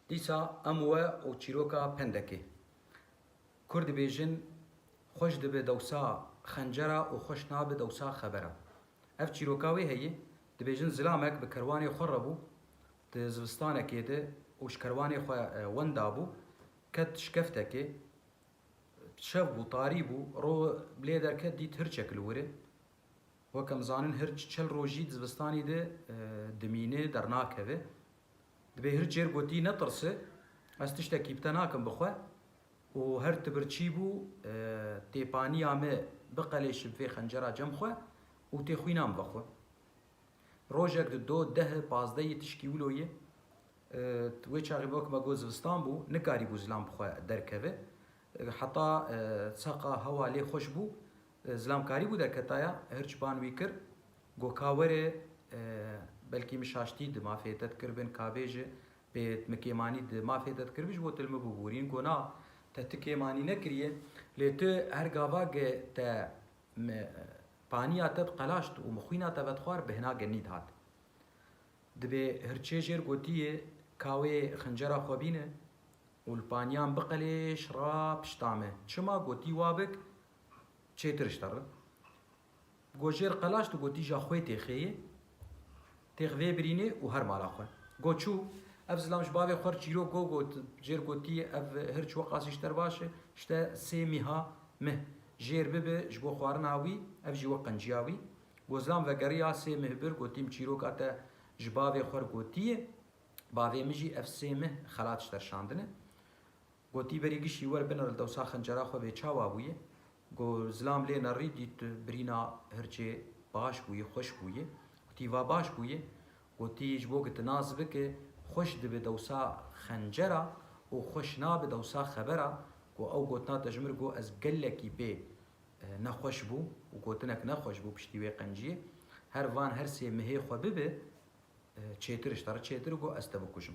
دیسا اموه او چیروکا پندکه کرد بیجن خوش دبه دوسا خنجره و خوش نابه دوسا خبره اف چیروکاوی هیه دبیجن زلامک به کروانی خربو ده زوستانه که ده وش کروانی خو وندابو کت شکفته که شب و طاريبو رو بليدر كدي تهرچك الوره وكم زانن هرچ چل روجي دزبستاني ده دمينه درناكه دبي هرچير گوتي نطرسه استشتا كيبتناكم بخوا و هر تبرچيبو تيپاني عمه بقليش في خنجرة جمخوا و تيخوينام بخوا روجك دو ده پازده تشكيولويه توي چاغي بوك ما گوز زبستان بو نكاري بو زلام بخوا دركه حتی ساقا هوا لی خوش بو زلامکاری بو در کتایا هرچ بانوی کر گوکاوره بلکی مشاشتی د مافیتت کربن کابیج به مکیمانی د مافیتت کربش بو تلم بو بورین گونا تتکیمانی نکریه لیت هر گاواگ تا پانی اتت قلاشت و مخوینا تبت خوار بهنا گنید هات دبه هرچه جر گوتیه کاوی خنجره خوابینه والبانيان بقليش راب شتامه شما قوتي وابك تشيترشتر قوجير قلاش تو قوتي جا خوي تيخيه تيخذي بريني وهر مالا خوي قوتشو اف زلامش بابي خور جيرو قوت جير قوتي اف هرچ وقاسي شتر باشه شتا سيميها مه جير ببه جبو خوارناوي اف جيو قنجياوي وزلام وگريا سي مهبر قوتي مچيرو كاتا جبابي خور قوتي بابي مجي اف سيمه خلات شتر شاندنه گوتی بریگی شیور بنر دوسا خنجره خو به چاوا بویه گو زلام لی نری دیت برینا هرچه باش بویه خوش بویه گوتی و باش بویه گوتی جبو گت ناز بکه خوش دبه دوسا خنجره و خوش ناب دوسا خبره گو او گوتنا تجمر گو از گلکی به نخوش بو و گوتنک نخوش بو پشتیوه قنجیه هر وان هر سی مهی خو ببه چیترش تر چیتر گو استبکشم